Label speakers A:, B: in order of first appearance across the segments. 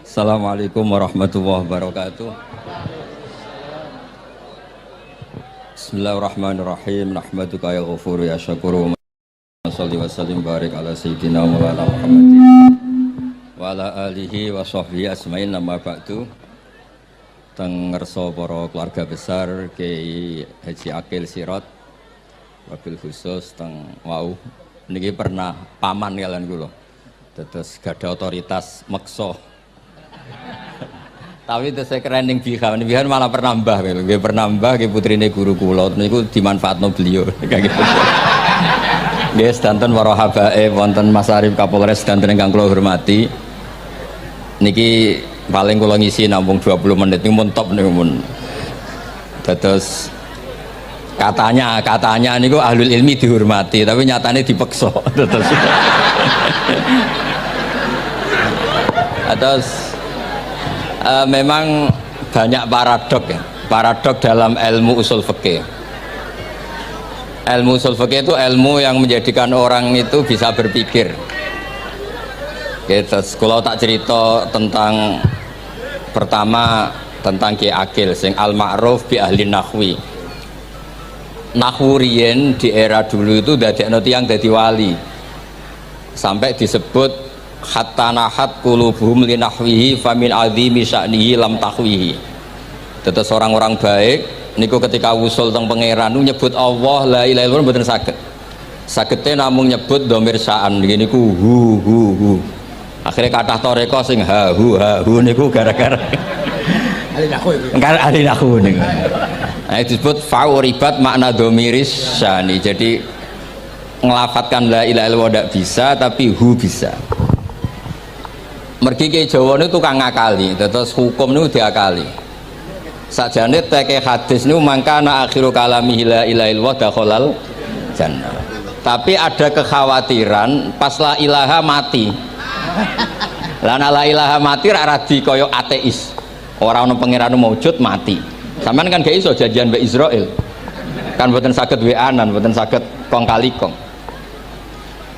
A: Assalamualaikum warahmatullahi wabarakatuh. Bismillahirrahmanirrahim. Nahmaduka ya ghafuru ya syakuru. Shalli wa sallim barik ala sayyidina Maulana Muhammadin wa ala alihi wa sahbihi asmain. Nama ba'du. Teng ngerso para keluarga besar Kiai Haji Akil Sirot wabil khusus teng wau niki pernah paman kalian kula. Terus gada otoritas meksa. Tapi itu saya keren yang bihan malah pernah mbah, nggih pernah mbah nggih putrine guru kula niku dimanfaatno beliau kayak gitu. Nggih sedanten para habae wonten Mas Arif Kapolres sedanten ingkang kula hormati. Niki paling kula ngisi nampung 20 menit niku mun top niku mun. Terus katanya niku ahlul ilmi dihormati tapi nyatane dipeksa. Terus memang banyak paradok dalam ilmu usul fikih. Ilmu usul fikih itu ilmu yang menjadikan orang itu bisa berpikir. Gitu. Kalau tak cerita tentang pertama tentang Ki Akil sing al ma'ruf bi ahli nahwi. Nahwu riyen di era dulu itu dadekno tiyang dadi wali. Sampai disebut hatta nahat qulubuhum li nahwihi famin azimi sya'nihi lam tahwihi. Tetes orang-orang baik niku ketika usul teng pangeran nyebut Allah la ilaha illallah mboten saged. Sagete namung nyebut dhamir sya'an niki niku hu. Akhirnya kathah toreko sing ha hu niku gara-gara ahli nahwu iki. Ahli nahwu niku. Nah, disebut fauribat makna dhamiris sya'ni. Jadi ngelafatkan la ilaha illallah ndak bisa tapi hu bisa. Mergi ke Jawa itu tukang ngakali, terus hukum itu diakali. Sakjane teke hadis niku mangkana akhiru kalamihi la ilaha illallah dakhalal jannah. Tapi ada kekhawatiran pas la ilaha mati. Lah la ilaha mati ra radi kaya ateis. Ora ono pangeran maujud mati. Sampeyan kan gak iso janjian mbek Israel. Kan mboten saged weanan, mboten saged kong kali kong.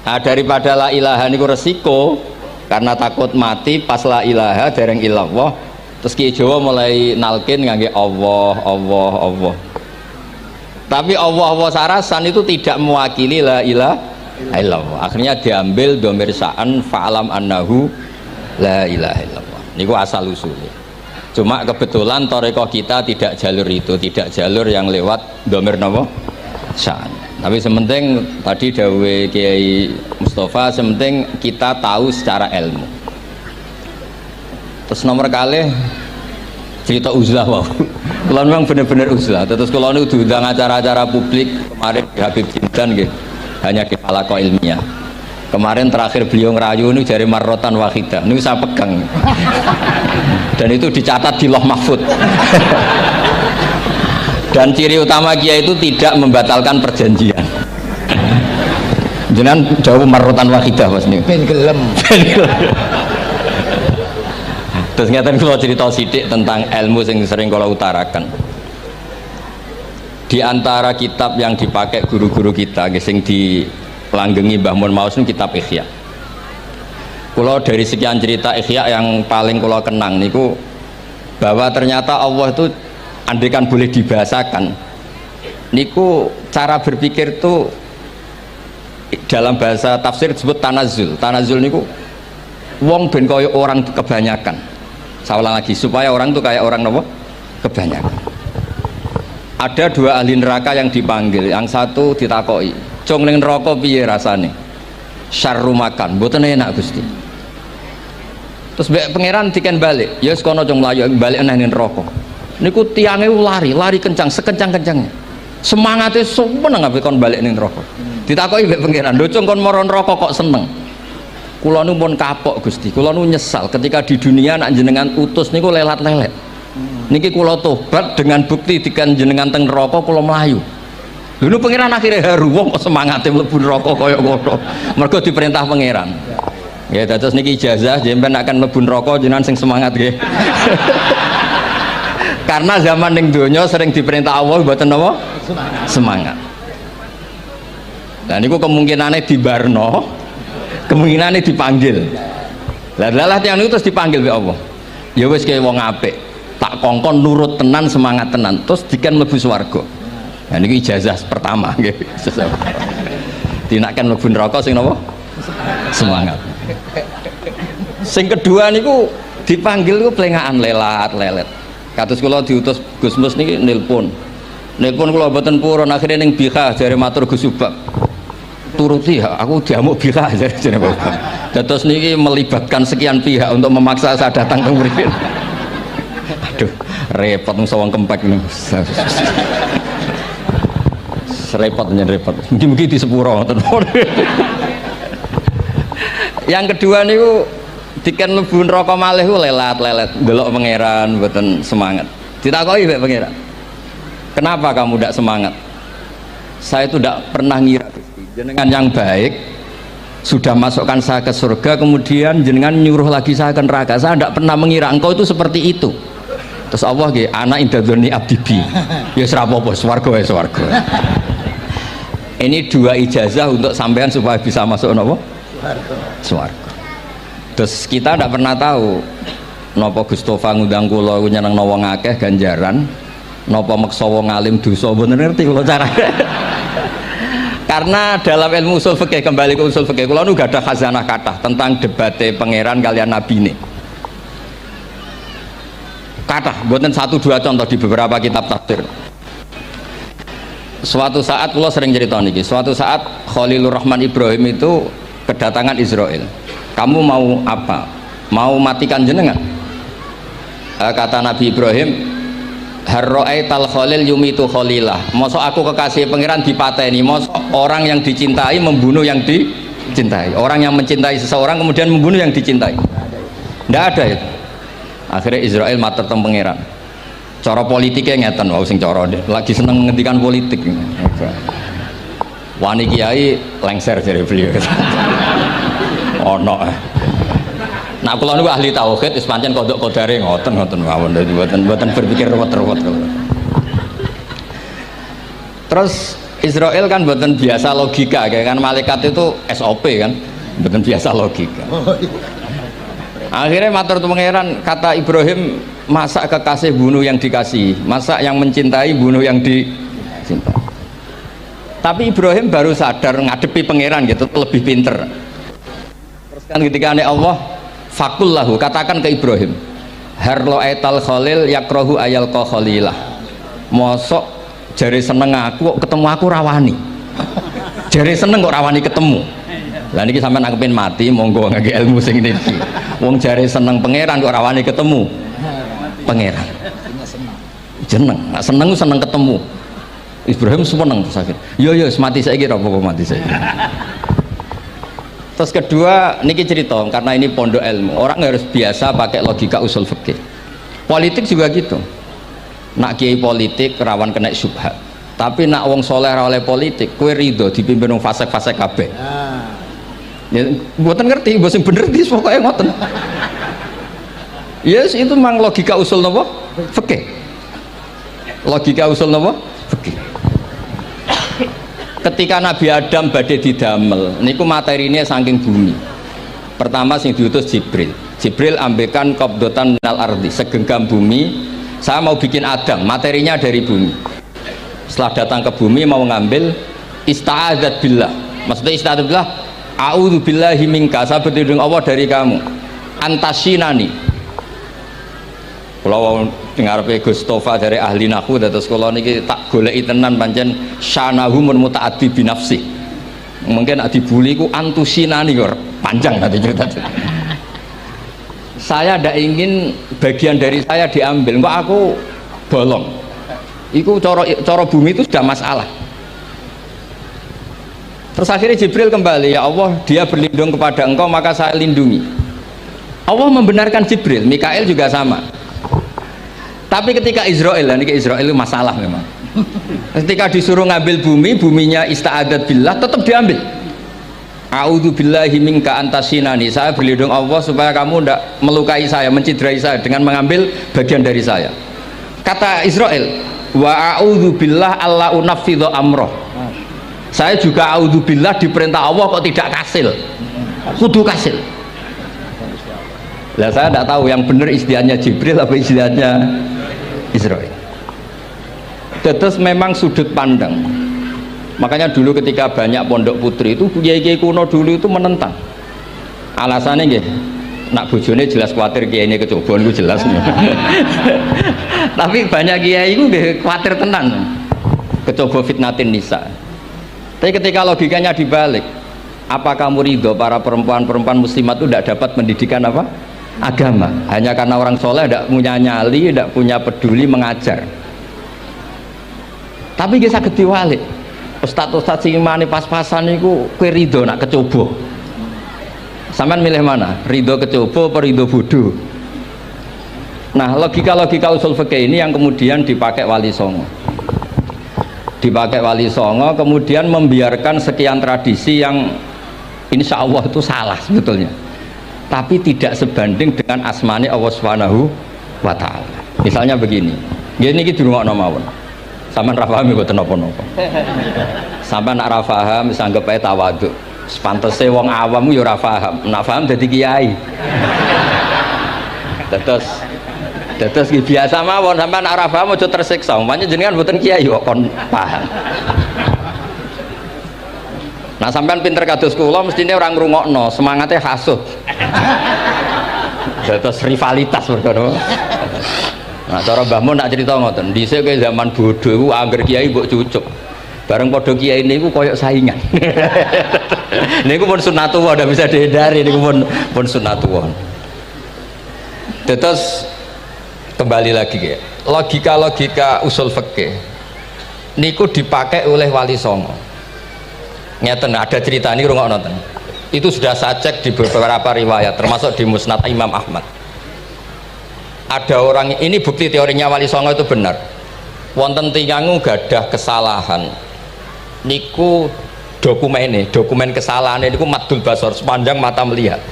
A: Nah, daripada la ilaha niku resiko karena takut mati pas la ilaha dereng illallah terus Ki Jawa mulai nalkin ngangge Allah. Tapi Allah sarasan itu tidak mewakili la ilaha illallah. Akhirnya diambil dhamir sa'an fa'alam annahu la ilaha illallah. Niku asal usulnya. Cuma kebetulan thariqah kita tidak jalur itu, tidak jalur yang lewat dhamir napa sa'an. Tapi sementing tadi dawuh Kiai Mustafa, sementing kita tahu secara ilmu. Terus nomor kali cerita uzlah wow. Kalau memang benar-benar uzlah. Terus kalau ini diundang acara-acara publik kemarin di Habib Jindan gitu, hanya di halaqah ilmiah. Kemarin terakhir beliau ngerayu ini dari marrotan wahidah. Ini saya pegang. Dan itu dicatat di Loh Mahfud. Dan ciri utama kiai itu tidak membatalkan perjanjian. Jenengan jauh marrotan wahidah Mas niku. Ben gelem. Terus ngeten kula cerita sithik tentang ilmu yang sering kula utarakan. Di antara kitab yang dipakai guru-guru kita sing dilanggengi Mbah Mun Maus niku kitab Ihya. Kula dari sekian cerita Ihya yang paling kula kenang niku bahwa ternyata Allah itu andaikan boleh dibahasakan niku cara berpikir tuh dalam bahasa tafsir disebut tanazul niku wong ben kaya orang kebanyakan. Saya ulang lagi supaya orang tuh kayak orang nopo kebanyakan. Ada dua ahli neraka yang dipanggil, yang satu ditakoi cung ning neraka piye rasane syarru makan mboten enak Gusti. Terus pangeran diken balik ya wis kono cung mlayu balik nang neraka. Niku tiangnya lari kencang sekencang-kencangnya. Semangatnya seneng ambek kon balik ning neraka. Ditakoki mbek pangeran, "Lho cung kon mara neraka kok seneng?" Kula nu pun kapok Gusti, kula nu nyesal ketika di dunia nak jenengan utus niku lelat-lelet. Niki kula tobat dengan bukti dikan jenengan teng neraka kula mlayu. Lho nu pangeran akhirnya haru wong kok semangate mlebu neraka kaya ngono. Mergo diperintah pangeran. Ya dados niki ijazah jenengan akan mlebu neraka jenengan sing semangat nggih. Karena zaman ning donya sering diperintah Allah mboten napa? Semangat. Nah niku kemungkinannya dibarno, kemungkinannya dipanggil. Lah tiang itu terus dipanggil oleh Allah. Ya wis kaya wong apik, tak kongkon nurut tenan, semangat tenan, terus diken mlebu swarga. Nah niki ijazah pertama nggih. Dinaken mlebu neraka sing napa? Semangat. Sing kedua niku dipanggil ku plengakan lelat-lelet. Kados kula diutus Gus Mus niki nelpon. Nelpon kula mboten purun, akhire ning Bika jare matur Gus Subak. Turuti ya, aku diamuk Bika jare Bapak. Dados niki melibatkan sekian pihak untuk memaksa saya datang ke mriki. Aduh, repot wong sawang kempek niku. Repot nyen repot. Mugi-mugi di sepuro ngoten. Yang kedua niku diken mlebu neraka malih ku lelat-lelet, ndelok pangeran mboten semangat. Ditakoki mbek pangeran. Kenapa kamu tidak semangat? Saya itu tidak pernah ngira jenengan yang baik sudah masukkan saya ke surga, kemudian jenengan nyuruh lagi saya ke neraka. Saya tidak pernah mengira engkau itu seperti itu. Terus Allah nggih, ana indadzoni abdibi. Ya ora apa-apa, swarga wae swarga. Ini dua ijazah untuk sampean supaya bisa masuk napa? Swarga. Terus kita tidak pernah tahu napa Gustofa ngundang kula nyenengno wong akeh ganjaran, napa meksa wong alim dosa, mboten ngerti kula carane. Karena dalam ilmu usul fikih, kembali ke usul fikih, kula nu gak ada khazanah kathah tentang debate pangeran kalian nabi ini. Kathah, mboten satu dua contoh di beberapa kitab tafsir. Suatu saat kula sering cerita niki, suatu saat Khalilur Rahman Ibrahim itu kedatangan Israel. Kamu mau apa? Mau matikan jenengan? Kata Nabi Ibrahim, harro'aital khalil yumitu khalilah. Mosok aku kekasih pangeran dipateni, mosok orang yang dicintai membunuh yang dicintai, orang yang mencintai seseorang kemudian membunuh yang dicintai. Tidak ada itu. Akhirnya Israel matur teng pangeran. Cara politiknya ngeten, wau sing cara lagi seneng ngendikan politik. Wani kiai lengser dari beliau. Ono. Nah kula niku ahli tauhid wis pancen kodok kodare ngoten mawon, mboten berpikir ruwet-ruwet. Terus Israel kan mboten biasa logika, kayak kan malaikat itu SOP kan, mboten biasa logika. Akhirnya matur tu pangeran, kata Ibrahim, masa kekasih bunuh yang dikasih, masa yang mencintai bunuh yang dicintai. Tapi Ibrahim baru sadar ngadepi pangeran gitu, lebih pinter. Terus kan ketika Allah fakullahu, katakan ke Ibrahim, harlo'aital khalil yakrohu ayal khalilah. Mosok jari seneng aku kok ketemu aku rawani. Jari seneng kok rawani ketemu. Lah niki sampean aku pengen mati, monggo ngangge ilmu sing niki. Wong jari seneng pangeran kok rawani ketemu pangeran. Jeneng, seneng seneng ketemu. Ibrahim seneng sakit. Yo mati saiki ora apa-apa mati saiki. Terus kedua, niki cerita karena ini pondok ilmu, orang harus biasa pakai logika usul fikih. Politik juga gitu. Nak kiai politik rawan kena syubhat. Tapi nak wong soleh oleh politik, kue ridho dipimpin wong fasek-fasek kabeh. Ya, mboten ngerti, mboten bener dis pokoknya ngoten. Yes, itu memang logika usul napa? Fikih. Logika usul napa? Fikih. Ketika Nabi Adam badhe didamel niku materinya saking bumi. Pertama sing diutus Jibril ambekan qabdotan minal ardi, segenggam bumi, saya mau bikin Adam, materinya dari bumi. Setelah datang ke bumi mau ngambil ista'adzat billah, maksudnya ista'adzat billah, a'udzu billahi minka, saya berlindung Allah dari kamu, antasinani. Kalau dengar Gustofa dari ahli nahu, terus kalau niki tak goleki tenan pancen syanahu mun mutaaddi binafsi. Mungkin dibuli ku antusinani kok panjang nanti cerita. Saya tidak ingin bagian dari saya diambil, kok aku bolong. Iku coro bumi itu sudah masalah. Terus akhirnya Jibril kembali, ya Allah, dia berlindung kepada engkau maka saya lindungi. Allah membenarkan Jibril, Mikail juga sama. Tapi ketika Israel, ini Israel itu masalah memang. Ketika disuruh ngambil bumi, buminya ista'adat billah, tetap diambil. A'udzu billahi minka antasinani. Saya berlindung Allah supaya kamu tidak melukai saya, mencidrai saya dengan mengambil bagian dari saya. Kata Israel, wa a'udzu billah alla unaffidhu amroh. Saya juga a'udzu billah diperintah Allah kok tidak kasil. Kudu kasil. Lah saya tidak tahu yang benar istilahnya Jibril apa istilahnya Israil. Terus memang sudut pandang. Makanya dulu ketika banyak pondok putri itu kiai-kiai kuno dulu itu menentang. Alasannya nggih, nak bojone jelas khawatir kiai ini kecobaan itu jelas. Tapi banyak kiai itu nggih khawatir tenan. Kecoba fitnatin nisa. Tapi ketika logikanya dibalik, apa kamu ridho para perempuan-perempuan muslimat itu tidak dapat pendidikan apa? Agama, hanya karena orang soleh tidak punya nyali, tidak punya peduli mengajar. Tapi kita saged diwalik. Ustaz-ustaz sing mani pas-pasan niku kowe ridho nak kecoba. Sampean milih mana? Ridho kecoba apa ridho bodoh? Nah, logika-logika usul fikih ini yang kemudian dipakai Wali Songo. Dipakai Wali Songo kemudian membiarkan sekian tradisi yang insya Allah itu salah sebetulnya. Tapi tidak sebanding dengan asmani Allah Subhanahu wa ta'ala. Misalnya begini, gini iki dirungokno mawon. Sampeyan ra paham mboten napa-napa. Sampeyan nak ra paham wis anggap ae tawadhu. Sepantese wong awam yo ora paham. Nak paham dadi kiai. Terus biasa mawon sampeyan nak ra paham aja tersiksa. Umpamane jenengan mboten kiai kok kon paham. Nah sampean pinter kados kula mestine orang ngrungokno, semangatnya hasuh. Terus rivalitas berkono. Nah cara Mbah Mun nak cerita ngoten, dhisik ke zaman bodoh iku angger kiai mbok cucuk. Bareng padha kiai niku koyok saingan. Niku pun sunnatullah ndak bisa dihindari, niku pun sunnatullah. Terus kembali lagi ya. Logika-logika usul fikih niku dipakai oleh Wali Songo. Ngeten ada cerita ini rungok nonton. Itu sudah saya cek di beberapa riwayat termasuk di Musnad Imam Ahmad. Ada orang ini bukti teorinya Wali Songo itu benar. Wonten tiyang gadah kesalahan. Niku dokumen kesalahan niku madul basor sepanjang mata melihat.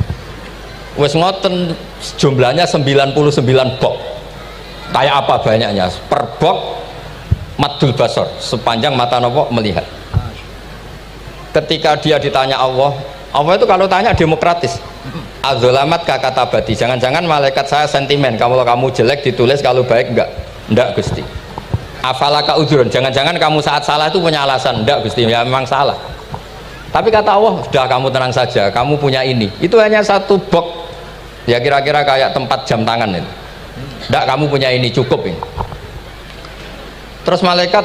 A: Wes ngoten jumlahnya 99 bok. Kayak apa banyaknya? Per bok madul basor sepanjang mata nopo melihat. Ketika dia ditanya Allah itu kalau tanya demokratis. Adzolamat kakatabati, jangan-jangan malaikat saya sentimen kalau kamu jelek ditulis, kalau baik enggak Gusti. Afalaka udzurun, jangan-jangan kamu saat salah itu punya alasan. Enggak Gusti, ya memang salah. Tapi kata Allah, sudah kamu tenang saja, kamu punya ini. Itu hanya satu box, ya kira-kira kayak tempat jam tangan itu. Enggak, kamu punya ini, cukup ini. Terus malaikat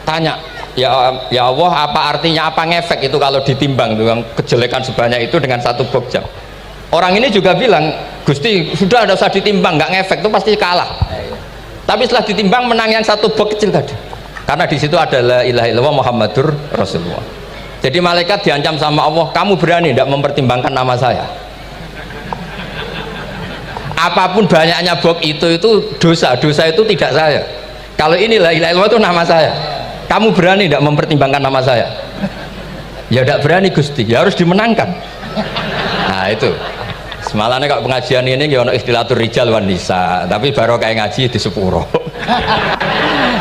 A: tanya, ya Allah, apa artinya, apa ngefek itu kalau ditimbang dengan kejelekan sebanyak itu dengan satu box jam. Orang ini juga bilang, Gusti sudah ada usah ditimbang, nggak ngefek itu pasti kalah. Tapi setelah ditimbang menang yang satu box kecil tadi, karena di situ ada la ilaha illallah Muhammadur Rasulullah. Jadi malaikat diancam sama Allah, kamu berani tidak mempertimbangkan nama saya? Apapun banyaknya box itu dosa itu tidak saya. Kalau ini la ilaha illallah itu nama saya. Kamu berani tidak mempertimbangkan nama saya? Ya tidak berani Gusti, ya harus dimenangkan. Nah itu semalahnya kalau pengajian ini ya ono istilatur rijal wan nisa, tapi baru kayak ngaji di sepuro.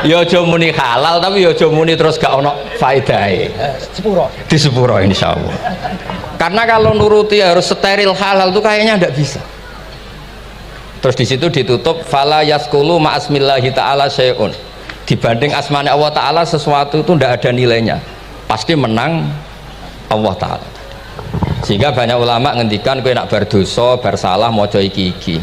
A: Ya aja muni halal tapi ya aja muni terus gak ono faedahe. Di sepuro insyaallah. Karena kalau nuruti harus steril halal itu kayaknya tidak bisa. Terus di situ ditutup fala yaskulu ma'asmillahi ta'ala syai'un. Dibanding asmane Allah Ta'ala sesuatu itu tidak ada nilainya, pasti menang Allah Ta'ala. Sehingga banyak ulama ngendikan kowe nak berdosa bersalah mojo iki.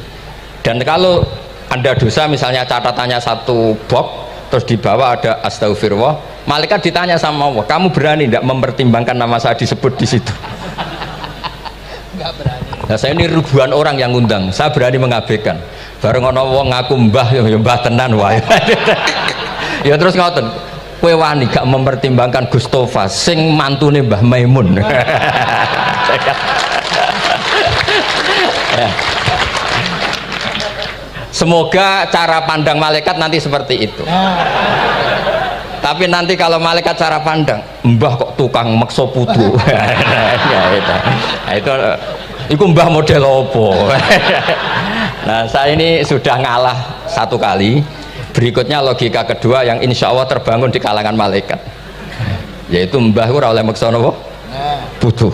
A: Dan kalau Anda dosa misalnya catatannya satu box terus di bawah ada astagfirullah, malaikat ditanya sama Allah, kamu berani tidak mempertimbangkan nama saya disebut di situ? Enggak berani. Nah saya ini ribuan orang yang ngundang, saya berani mengabaikan. Bareng ono wong ngaku mbah ya mbah tenan wae. Ya terus ngoten, kowe wani gak mempertimbangkan Gustofa sing mantune Mbah Maimun. Ya. Semoga cara pandang malaikat nanti seperti itu. Tapi nanti kalau malaikat cara pandang, mbah kok tukang makso putu. Itu mbah model opo. Nah saya ini sudah ngalah satu kali. Berikutnya logika kedua yang insya Allah terbangun di kalangan malaikat, yaitu mbah ora oleh maksa napa butuh.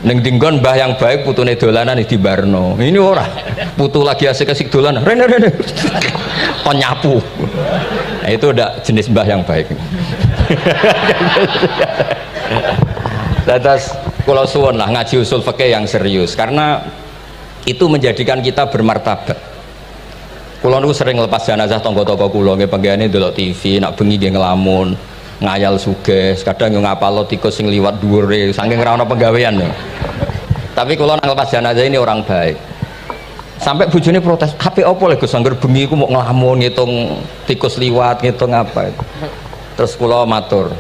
A: Neng dinggon mbah yang baik putune dolanan di Barno. Ini ora. Putu lagi asik-asik dolanan. Rene. Kon nyapu. Nah, itu udah jenis mbah yang baik. Terus kula suwun lah ngaji usul fikih yang serius karena itu menjadikan kita bermartabat. Kula niku sering lepas jenazah tangga-tangga kula nggih penggene ndelok TV, nak bengi nggih ngelamun, ngayal suges, kadang yo ngapalo tikus sing liwat dhuwure saking ora ana penggawean. Tapi kula nang lepas jenazah ini orang baik. Sampai bojone protes, "HP opo lho Gus angger bengi iku mau ngelamun ngitung tikus liwat, ngitung apa." Terus kula matur,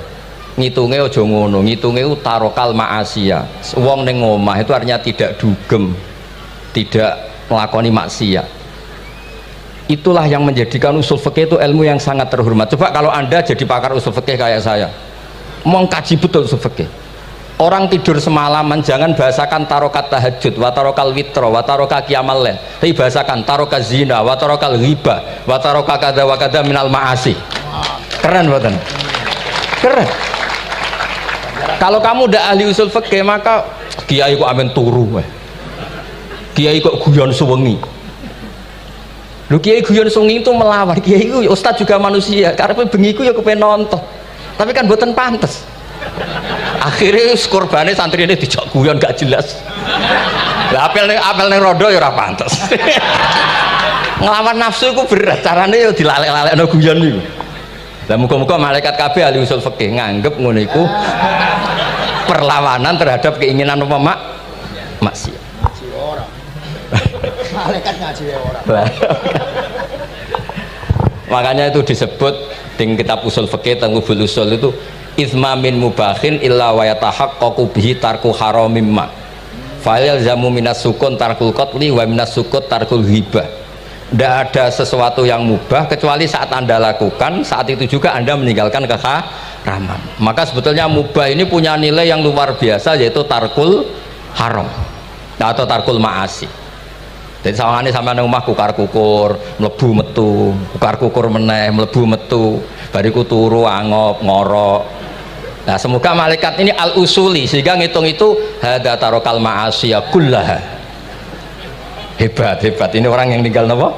A: ngitunge aja ngono, ngitunge tarokal ma'asiya. Wong ning omah itu artinya tidak dugem, tidak melakoni maksiat. Itulah yang menjadikan usul fikih itu ilmu yang sangat terhormat. Coba kalau Anda jadi pakar usul fikih kayak saya, mau kaji betul usul fikih. Orang tidur semalaman jangan bahasakan tarokat tahajud, wa tarokal witro, wa taroka qiyamal lail. Tapi bahasakan taroka zina, wa tarokal ghibah, wa taroka kada wa kada minal ma'asi. Keren buatan? Keren. Kalau kamu udah ahli usul fikih maka kiai kok amen turu, kiai kok guyon suwengi. Lu kiai guyon suwengi itu melawan, kiai itu ustaz juga manusia. Karena bengi ku ya kepen nonton, tapi kan buatan pantas. Akhirnya korbannya santri ini dijak guyon gak jelas. Lah apel ning rodo ya ora pantes. Nglawan nafsu iku berat, carane ya dilalek-lalekno guyon niku. Lah muga-muga malaikat kabeh ahli usul fikih nganggep ngono iku perlawanan terhadap keinginan apa maksiat. Ngaji ora. Malaikat ngaji ora. Makanya itu disebut di kitab usul fikih Tanghubul Usul itu izma min mubahin illa wa yatahaqqaqu bihi tarku haramim ma fa'il zamu minas sukun tarkul qatli wa minas sukut tarkul ghibah. Tidak ada sesuatu yang mubah kecuali saat Anda lakukan, saat itu juga Anda meninggalkan keharaman. Maka sebetulnya mubah ini punya nilai yang luar biasa, yaitu tarkul haram atau tarkul ma'asi. Jadi sawangane sampean nang omah kukar kukur mlebu metu, kukar kukur meneh mlebu metu, bariku turu angop ngorok. Nah, semoga malaikat ini al-usuli sehingga ngitung itu hadza tarokal ma'asiya kullaha. Hebat ini orang yang tinggal napa?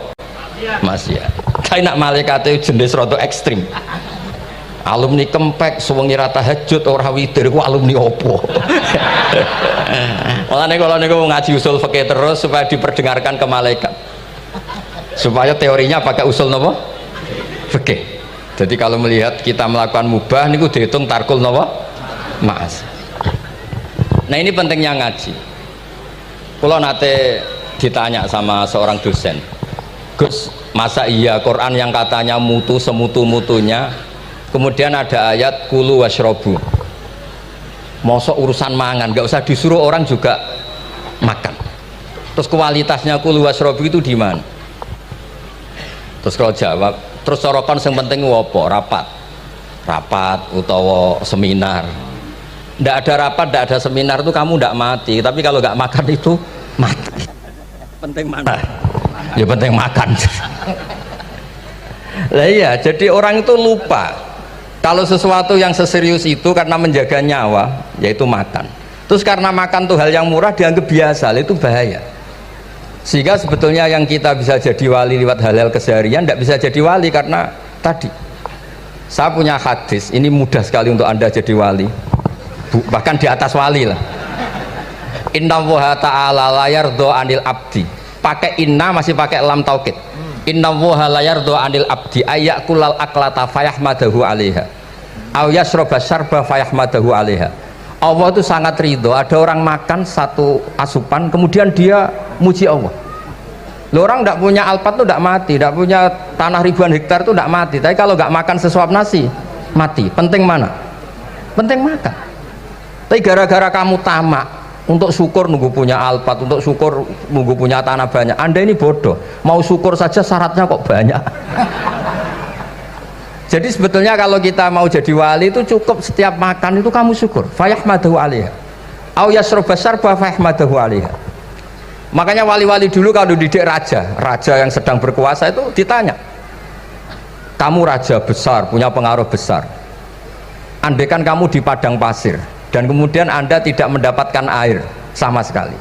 A: Maksiat. Tapi nak malaikat itu jenis rada ekstrim. Alumni kempek suwengi ra tahajud ora witir ku alumni opo? Mulane kalau niku ngaji usul fikih terus supaya diperdengarkan ke malaikat. Supaya teorinya pakai usul napa? Fikih. Jadi kalau melihat kita melakukan mubah niku dihitung tarkul napa? Ma'as. Nah, ini pentingnya ngaji. Kalau nate ditanya sama seorang dosen, "Gus, masa iya Quran yang katanya mutu semutu-mutunya kemudian ada ayat kulu washrobu, mosok urusan mangan gak usah disuruh orang juga makan, terus kualitasnya kulu washrobu itu di mana?" Terus kalau jawab, terus sorokan yang penting wopo rapat utawa seminar. Ndak ada rapat, ndak ada seminar itu kamu ndak mati, tapi kalau nggak makan itu mati. Penting mana? Ya penting makan. Lah iya, jadi orang itu lupa kalau sesuatu yang seserius itu karena menjaga nyawa, yaitu makan. Terus karena makan tuh hal yang murah dianggap biasa, itu bahaya. Sehingga sebetulnya yang kita bisa jadi wali lewat hal-hal keseharian tidak bisa jadi wali karena tadi. Saya punya hadis, ini mudah sekali untuk Anda jadi wali, bahkan di atas wali lah. Inna woha ta'ala layar do anil abdi, pakai inna masih pakai lam taukid. Inna woha layar do anil abdi ayakulal aklata fayahmadahu alaiha aw yasroba syarba fayahmadahu alaiha. Allah itu sangat ridho ada orang makan satu asupan kemudian dia muji Allah. Loh, orang tidak punya alpat itu tidak mati, tidak punya tanah ribuan hektar itu tidak mati, tapi kalau nggak makan sesuap nasi mati. Penting mana? Penting makan. Tapi gara-gara kamu tamak untuk syukur nunggu punya alpat, untuk syukur nunggu punya tanah banyak, Anda ini bodoh. Mau syukur saja syaratnya kok banyak. Jadi sebetulnya kalau kita mau jadi wali itu cukup setiap makan itu kamu syukur. Fayahmadahu alaiha. Au yasroba syarba fayahmadahu alaiha. Makanya wali-wali dulu kalau didik raja yang sedang berkuasa itu ditanya, kamu raja besar, punya pengaruh besar. Andaikan kamu di padang pasir dan kemudian Anda tidak mendapatkan air, sama sekali.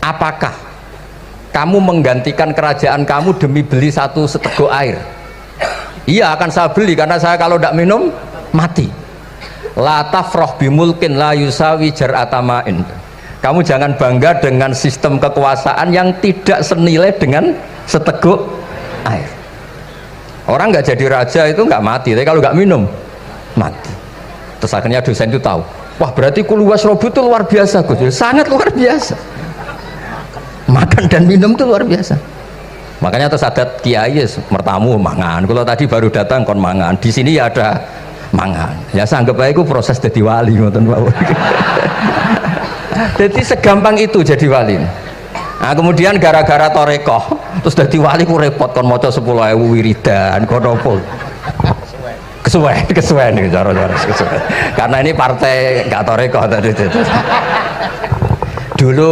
A: Apakah kamu menggantikan kerajaan kamu demi beli satu seteguk air? Iya, akan saya beli karena saya kalau tidak minum mati. La tafrah bimulkin la yusawi jar'atamain. Kamu jangan bangga dengan sistem kekuasaan yang tidak senilai dengan seteguk air. Orang nggak jadi raja itu nggak mati, tapi kalau nggak minum mati. Terus akhirnya dosen itu tahu, wah berarti kuluwas robu itu luar biasa, Gus. Sangat luar biasa. Makan dan minum itu luar biasa. Makanya terus ada kiai mertamu mangan. Kalau tadi baru datang kon mangan. Di sini ya ada mangan. Ya saya anggap aja itu proses jadi wali, ngoten Pak. Jadi segampang itu jadi wali. Nah, kemudian gara-gara torekoh terus jadi wali ku repot kon maca 10.000 wiridan kon opo. Kesuwen nih cara-cara kesuwen. Karena ini partai gak torekoh tadi itu. Dulu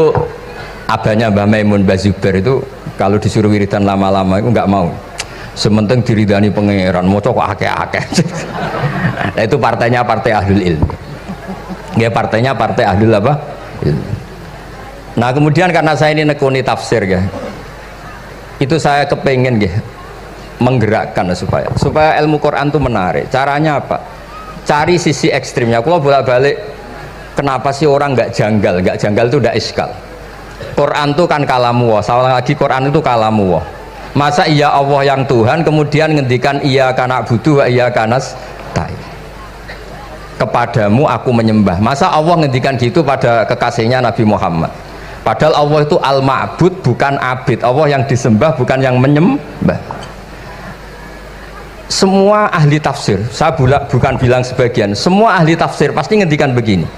A: abahnya Mbah Maimun Mbah Zubair itu kalau disuruh wiridan lama-lama itu nggak mau. Sementing diridani pangeran, moco kok akeh-akeh. Nah, itu partainya partai ahlul ilmi. Ya partainya partai ahlul apa? Ilmi. Nah kemudian karena saya ini nekuni tafsir ya, itu saya kepengen ya menggerakkan supaya ilmu Quran itu menarik. Caranya apa? Cari sisi ekstrimnya. Kalau bolak-balik, kenapa sih orang nggak janggal? Nggak janggal itu udah iskal. Quran itu kan kalamu Allah. Saya ulang lagi, Quran itu kalamu Allah. Masa iya Allah yang Tuhan kemudian ngendikan iya kana budu wa iya kanas tai. Kepadamu aku menyembah. Masa Allah ngendikan gitu pada kekasihnya Nabi Muhammad? Padahal Allah itu al-ma'bud, bukan abid. Allah yang disembah, bukan yang menyembah. Semua ahli tafsir, saya bukan bilang sebagian, semua ahli tafsir pasti ngendikan begini.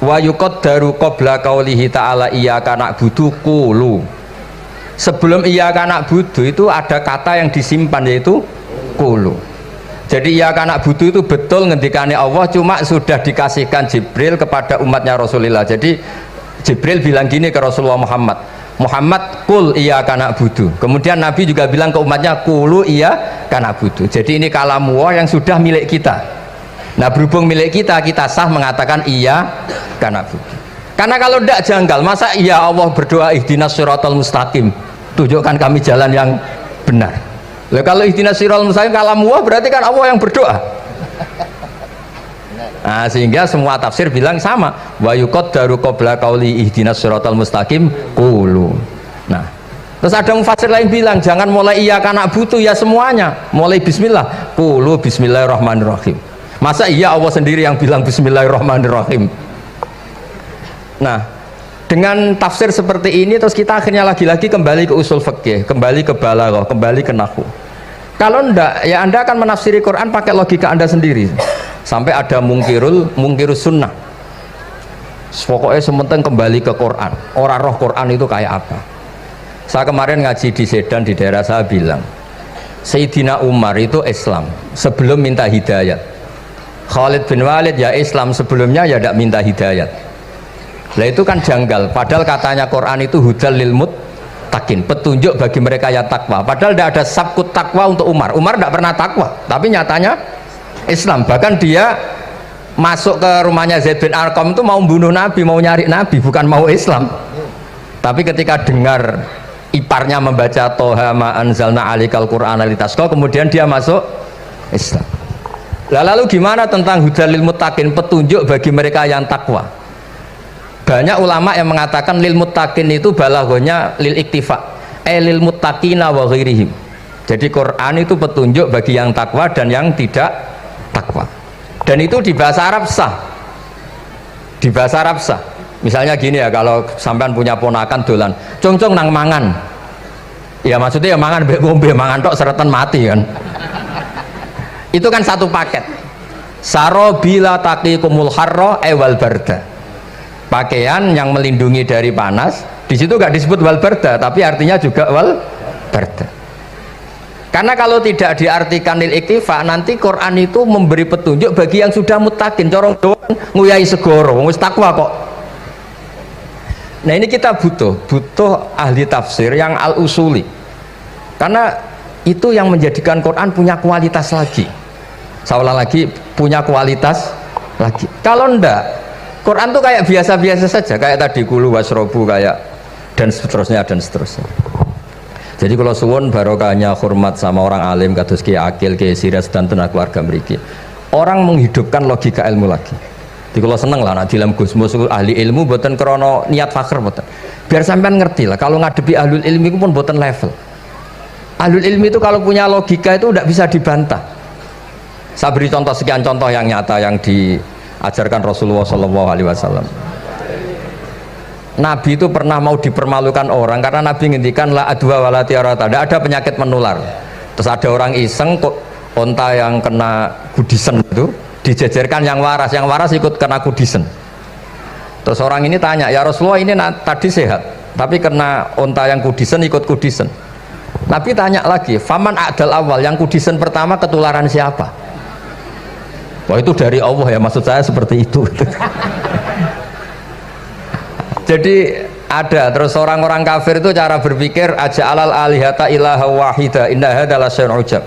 A: Wa yuqaddaru qabla qaulihi ta'ala iyyaka na'budu qulu. Sebelum iyyaka na'budu itu ada kata yang disimpan yaitu qulu. Jadi iyyaka na'budu itu betul ngendikane Allah, cuma sudah dikasihkan Jibril kepada umatnya Rasulullah. Jadi Jibril bilang gini ke Rasulullah Muhammad, qul iyyaka na'budu. Kemudian Nabi juga bilang ke umatnya qulu iyyaka na'budu. Jadi ini kalam Allah yang sudah milik kita. Nah berhubung milik kita, kita sah mengatakan iya karena bukti. Karena kalau tidak janggal, masa iya Allah berdoa ihdinas siratal mustaqim, tunjukkan kami jalan yang benar. Lah kalau ihdinas siratal mustaqim kalamullah berarti kan Allah yang berdoa. Nah sehingga semua tafsir bilang sama. Wa yuqaddaru qabla qauli ihdinas siratal mustaqim qulu. Nah, terus ada mufassir lain bilang jangan mulai iya karena butuh ya semuanya, mulai bismillah, qulu bismillahirrahmanirrahim. Masa iya Allah sendiri yang bilang bismillahirrahmanirrahim? Nah dengan tafsir seperti ini terus kita akhirnya lagi-lagi kembali ke usul fikih, kembali ke balaghah, kembali ke nahwu. Kalau ndak ya Anda akan menafsiri Quran pakai logika Anda sendiri sampai ada mungkirus sunnah. Pokoknya sementing kembali ke Quran, orang roh Quran itu kayak apa. Saya kemarin ngaji di Sedan di daerah saya bilang Sayyidina Umar itu Islam sebelum minta hidayat. Khalid bin Walid ya Islam sebelumnya ya tidak minta hidayat. Nah itu kan janggal, padahal katanya Quran itu hudal lil muttaqin, petunjuk bagi mereka yang takwa. Padahal tidak ada sabkut takwa untuk Umar. Umar tidak pernah takwa, tapi nyatanya Islam. Bahkan dia masuk ke rumahnya Zaid bin Arqam itu mau bunuh Nabi, mau nyari Nabi, bukan mau Islam. Tapi ketika dengar iparnya membaca Toha ma anzalna alikal Qur'ana litasqa, kemudian dia masuk Islam. Lalu gimana tentang hudalil muttaqin, petunjuk bagi mereka yang takwa? Banyak ulama yang mengatakan lil muttaqin itu balaghahnya lil iktifa, lil muttaqina wa ghairihim. Jadi Quran itu petunjuk bagi yang takwa dan yang tidak takwa. Dan itu di bahasa Arab sah. Di bahasa Arab sah. Misalnya gini ya, kalau sampean punya ponakan dolan, cong-cong nang mangan. Ya maksudnya ya mangan mbek ngombe, mangan tok seretan mati kan. Itu kan satu paket. Sarobila taqikumul harra wal barda. Pakaian yang melindungi dari panas. Di situ gak disebut wal barda, tapi artinya juga wal barda. Karena kalau tidak diartikan lil iktifa, nanti Quran itu memberi petunjuk bagi yang sudah muttaqin. Corong doang nguyai segoro, wis takwa kok. Nah ini kita butuh ahli tafsir yang al-usuli. Karena itu yang menjadikan Quran punya kualitas lagi. Saya ulang lagi, punya kualitas lagi. Kalau ndak, Quran tuh kayak biasa-biasa saja, kayak tadi kulu wasrobu kayak dan seterusnya dan seterusnya. Jadi kalau suwun barokahnya hormat sama orang alim kados Ki Akil, Ki Siras dan tenaga keluarga mriki. Orang menghidupkan logika ilmu lagi. Jadi kalau seneng lah nak dalam Gusmus ahli ilmu boten krono niat fakir boten. Biar sampean ngerti lah kalau ngadepi ahlul ilmi itu pun boten level. Ahlul ilmi itu kalau punya logika itu tidak bisa dibantah. Saya beri contoh sekian contoh yang nyata yang diajarkan Rasulullah SAW. Nabi itu pernah mau dipermalukan orang karena Nabi ngendikan la adwa wala tiarata, tidak ada penyakit menular. Terus ada orang iseng kok onta yang kena kudisen itu dijejerkan yang waras ikut kena kudisen. Terus orang ini tanya, ya Rasulullah ini tadi sehat tapi kena onta yang kudisen ikut kudisen. Nabi tanya lagi, faman a'dal awal, yang kudisen pertama ketularan siapa? Wah itu dari Allah ya, maksud saya seperti itu. Jadi ada terus orang-orang kafir itu cara berpikir aja alal alihata ilaha wahida indah adalah syai'un ujab.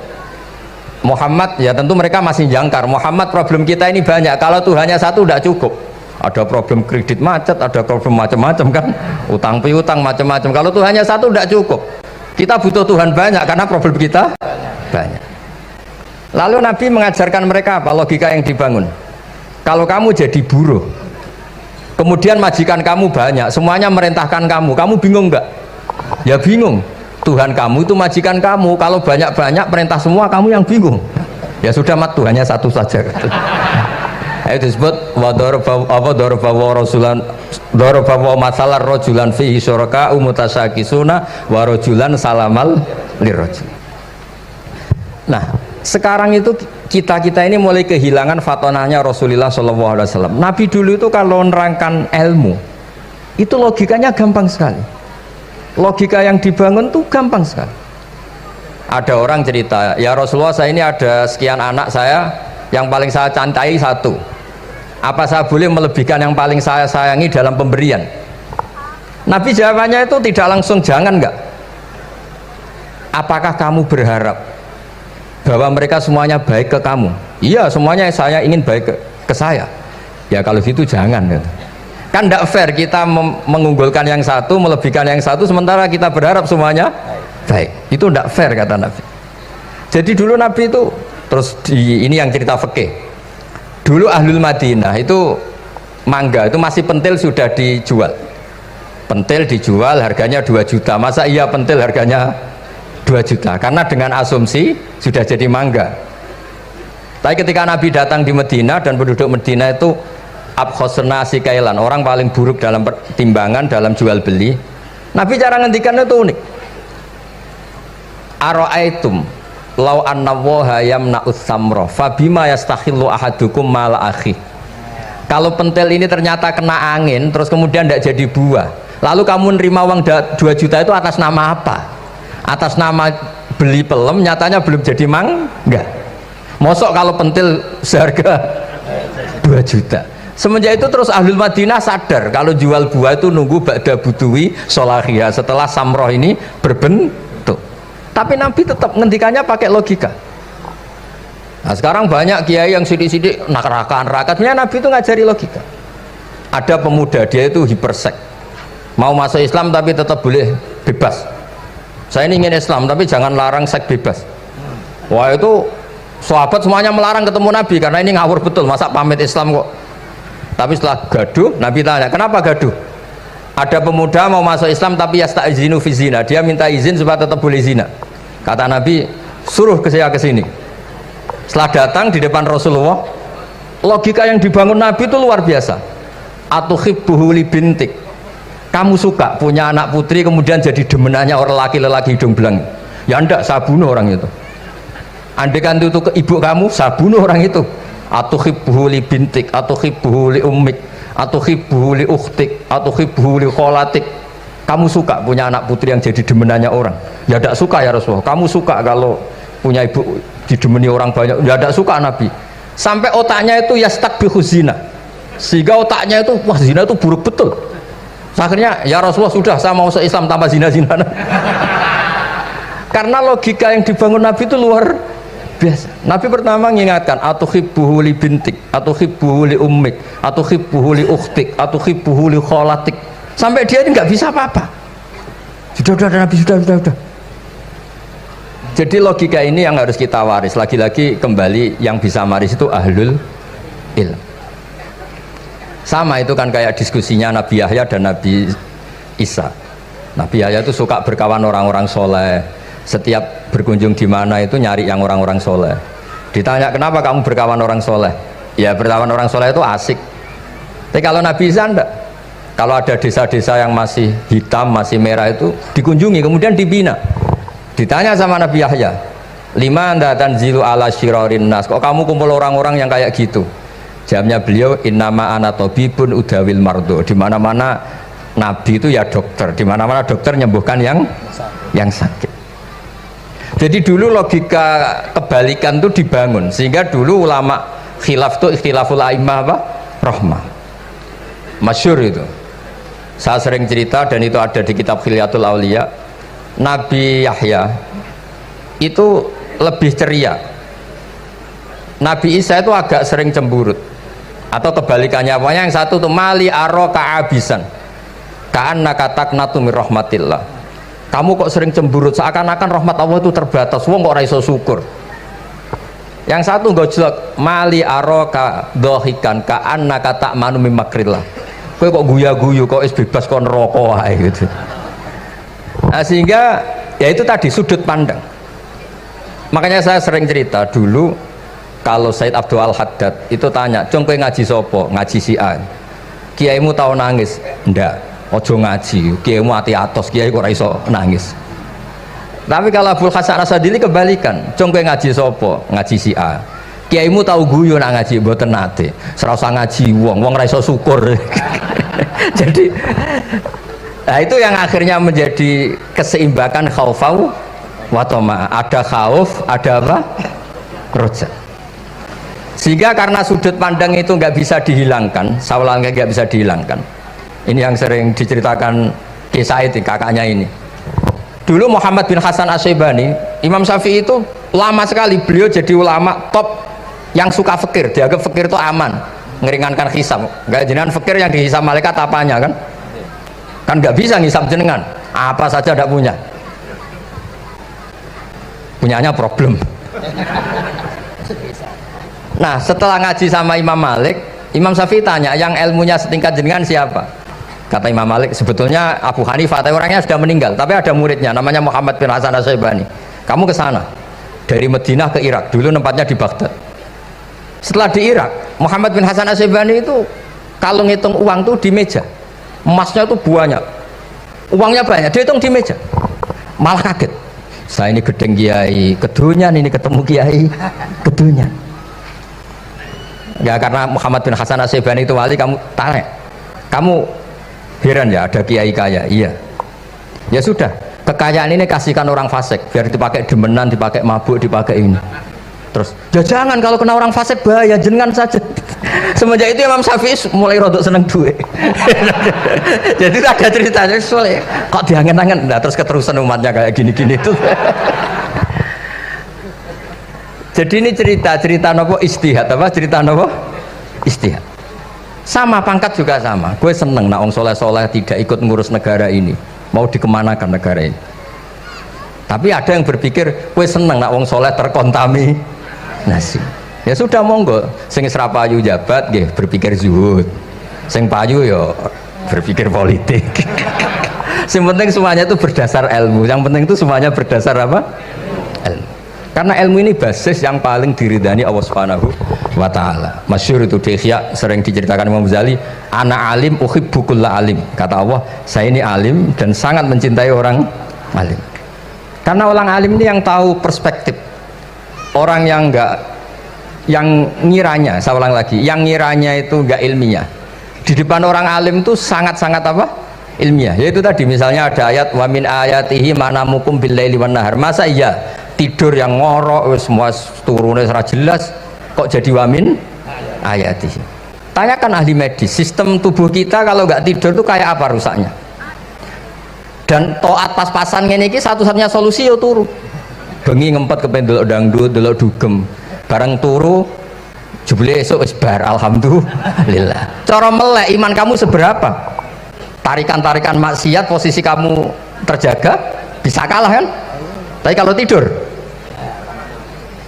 A: Muhammad ya tentu mereka masih jangkar. Muhammad problem kita ini banyak. Kalau Tuhannya satu tidak cukup. Ada problem kredit macet, ada problem macam-macam kan, utang piutang macam-macam. Kalau Tuhannya satu tidak cukup. Kita butuh Tuhan banyak karena problem kita banyak. Lalu Nabi mengajarkan mereka apa logika yang dibangun. Kalau kamu jadi buruh, kemudian majikan kamu banyak, semuanya merintahkan kamu bingung nggak? Ya bingung. Tuhan kamu itu majikan kamu, kalau banyak-banyak perintah semua kamu yang bingung. Ya sudah mat Tuhannya satu saja. Itu disebut dorobawa rasulan dorobawa masalah rojulan fihi syuraka umutasakisuna warojulan salamal lirojul. Nah sekarang itu kita ini mulai kehilangan fatonahnya Rasulullah SAW. Nabi dulu itu kalau nerangkan ilmu itu logikanya gampang sekali, logika yang dibangun tuh gampang sekali. Ada orang cerita, ya Rasulullah saya ini ada sekian anak saya, yang paling saya cintai satu, apa saya boleh melebihkan yang paling saya sayangi dalam pemberian? Nabi jawabannya itu tidak langsung jangan enggak. Apakah kamu berharap bahwa mereka semuanya baik ke kamu? Iya semuanya saya ingin baik ke saya. Ya kalau gitu jangan gitu. Kan tidak fair kita mengunggulkan yang satu, melebihkan yang satu, sementara kita berharap semuanya baik. Itu tidak fair kata Nabi. Jadi dulu Nabi itu terus ini yang cerita fikih. Dulu Ahlul Madinah itu mangga itu masih pentil sudah dijual. Pentil dijual harganya 2 juta. Masa iya pentil harganya 2 juta? Karena dengan asumsi sudah jadi mangga. Tapi ketika Nabi datang di Madinah dan penduduk Madinah itu abkhosna sikailan, orang paling buruk dalam timbangan dalam jual beli, Nabi cara ngendikannya itu unik. Aro'aitum lau anna waha yamna'us samro fabima yastakhillu ahadukum mala akhi. Kalau pentil ini ternyata kena angin terus kemudian tidak jadi buah, lalu kamu nerima uang 2 juta itu atas nama apa? Atas nama beli pelem, nyatanya belum jadi mangga. Mosok kalau pentil seharga 2 juta. Semenjak itu terus Ahlul Madinah sadar kalau jual buah itu nunggu ba'da buduwi solahiyah, setelah samroh ini berbentuk. Tapi Nabi tetap ngendikannya pakai logika. Nah sekarang banyak kiai yang sidik-sidik neraka. Sebenarnya Nabi itu ngajari logika. Ada pemuda dia itu hipersek, mau masuk Islam tapi tetap boleh bebas. Saya ini ingin Islam tapi jangan larang seks bebas. Wah itu sahabat semuanya melarang ketemu Nabi karena ini ngawur betul, masa pamit Islam kok. Tapi setelah gaduh Nabi tanya, kenapa gaduh? Ada pemuda mau masuk Islam tapi yasta'izinu fi zina, dia minta izin supaya tetap boleh zina. Kata Nabi, suruh saya ke sini. Setelah datang di depan Rasulullah, logika yang dibangun Nabi itu luar biasa. Atuhibbuhu li bintik, kamu suka punya anak putri kemudian jadi demenannya orang laki-laki hidung belang? Ya enggak, saya bunuh orang itu. Andaikan itu ke ibu kamu, saya bunuh orang itu. Atuhibbuhu li bintik, atuhibbuhu li ummik, atuhibbuhu li ukhtik, atuhibbuhu li kholatik. Kamu suka punya anak putri yang jadi demenannya orang? Ya tidak suka ya Rasulullah. Kamu suka kalau punya ibu didemeni orang banyak? Ya tidak suka Nabi. Sampai otaknya itu yastakbihu zina, sehingga otaknya itu wah zina itu buruk betul. Akhirnya ya Rasulullah sudah, saya mau se-Islam tanpa zina-zina. Karena logika yang dibangun Nabi itu luar biasa. Nabi pertama mengingatkan atuhibbuhu li bintik, atuhibbuhu li ummik, atuhibbuhu li ukhtik, atuhibbuhu li kholatik. Sampai dia ini nggak bisa apa-apa. Sudah Nabi sudah. Jadi logika ini yang harus kita waris. Lagi-lagi kembali yang bisa waris itu ahlul ilm. Sama itu kan kayak diskusinya Nabi Yahya dan Nabi Isa. Nabi Yahya itu suka berkawan orang-orang soleh. Setiap berkunjung di mana itu nyari yang orang-orang soleh. Ditanya kenapa kamu berkawan orang soleh? Ya berkawan orang soleh itu asik. Tapi kalau Nabi Isa enggak. Kalau ada desa-desa yang masih hitam, masih merah itu dikunjungi, kemudian dibina. Ditanya sama Nabi Yahya, lima anda tanzilu ala syirarin nas, kok kamu kumpul orang-orang yang kayak gitu? Jawabnya beliau, innama ana tabibun udawil mardo. Di mana-mana Nabi itu ya dokter, di mana-mana dokter nyembuhkan yang sakit. Jadi dulu logika kebalikan itu dibangun, sehingga dulu ulama khilaf itu ikhtilaful a'immah apa? Rahmah. Masyhur itu. Saya sering cerita dan itu ada di kitab Khilyatul Auliya. Nabi Yahya itu lebih ceria. Nabi Isa itu agak sering cemburut. Atau kebalikannya, apanya yang satu tuh mali aro ka'abisan ka'anna kataknatu mir rahmatillah. Kamu kok sering cemburut, seakan-akan rahmat Allah itu terbatas. Wong kok ora iso syukur. Yang satu gojlok mali aro ka dohikan ka'anna katakmanu mim makrillah. Kowe kok guya-guyu, kok is bebas kon neraka ae gitu. Nah, sehingga ya itu tadi sudut pandang. Makanya saya sering cerita dulu kalau Said Abdul Al-Haddad itu tanya, "Cung kowe ngaji sopo?" Ngaji si A. Kiaimu tahu nangis? Ndak. Ojo ngaji. Kiaimu ati atos, kiai kok ora iso nangis. Tapi kalau Abdul Hasan Asadili kebalikan, "Cung kowe ngaji sopo?" Ngaji si A. Kiaimu tahu guyu nak ngaji mboten nate. Ora usah ngaji wong ora iso syukur. Jadi nah itu yang akhirnya menjadi keseimbangan khaufau wa tama. Ada khauf, ada apa? Roja. Sehingga karena sudut pandang itu nggak bisa dihilangkan, sawalangnya nggak bisa dihilangkan. Ini yang sering diceritakan kisah itu kakaknya ini. Dulu Muhammad bin Hasan Asy-Syaibani, Imam Syafi'i itu lama sekali beliau jadi ulama top yang suka fikir, dianggap fikir itu aman, ngeringankan hisab. Nggak jenengan fikir yang dihisab malaikat apanya kan? Kan nggak bisa ngisab jenengan, apa saja tidak punya. Punyanya problem. Nah setelah ngaji sama Imam Malik, Imam Syafi'i tanya, yang ilmunya setingkat jenengan siapa? Kata Imam Malik, sebetulnya Abu Hanifah, tapi orangnya sudah meninggal, tapi ada muridnya namanya Muhammad bin Hasan Asy-Syaibani. Kamu ke sana dari Madinah ke Irak, dulu tempatnya di Baghdad. Setelah di Irak, Muhammad bin Hasan Asy-Syaibani itu kalau ngitung uang tuh di meja, emasnya tuh banyak, uangnya banyak, dia hitung di meja, malah kaget. Saya ini gedeng kiai, kedunyan ini ketemu kiai, kedunyan. Ya karena Muhammad bin Hasan Asy-Syaibani itu wali, kamu tanya, kamu heran ya ada kiai kaya? Iya. Ya sudah, kekayaan ini kasihkan orang fasik, biar dipakai demenan, dipakai mabuk, dipakai ini. Terus, ya jangan, kalau kena orang fasik bahaya, jenengan saja. Semenjak itu Imam Syafi'i mulai rodok seneng duit. Jadi ada ceritanya soalnya kok diangen-angen, nah terus keterusan umatnya kayak gini-gini tuh. Jadi ini cerita nopo istihad apa? Cerita nopo istihad. Sama pangkat juga sama. Gue seneng nak wong soleh-soleh tidak ikut ngurus negara ini, mau dikemanakan negara ini. Tapi ada yang berpikir, gue seneng nak wong soleh terkontaminasi. Ya sudah monggo, sing serapayu jabat nggih berpikir zuhud, sing payu ya berpikir politik. Yang penting semuanya itu berdasar ilmu, yang penting itu semuanya berdasar apa? Ilmu. Karena ilmu ini basis yang paling diridani Allah Subhanahu wa ta'ala. Masyhur itu di Ihya sering diceritakan Imam Ghazali, ana alim uhibbu kulla alim. Kata Allah, saya ini alim dan sangat mencintai orang alim. Karena orang alim ini yang tahu perspektif. Orang yang enggak, yang ngiranya, saya ulang lagi, yang ngiranya itu enggak ilmiah, di depan orang alim itu sangat-sangat apa? Ilmiah. Yaitu tadi misalnya ada ayat wa min ayatihi manamukum bil laili wan nahar. Masa iya tidur yang ngorok semua turunnya secara jelas kok jadi wa min ayatihi? Tanyakan ahli medis, sistem tubuh kita kalau nggak tidur itu kayak apa rusaknya? Dan toat pas-pasan ini satu-satunya solusi ya turu. bengi ngempet kepen delok dangdut, delok dugem. Bareng turu jebule esuk wis bar, alhamdulillah. Cara melek iman kamu seberapa? Tarikan-tarikan maksiat posisi kamu terjaga bisa kalah kan? Tapi kalau tidur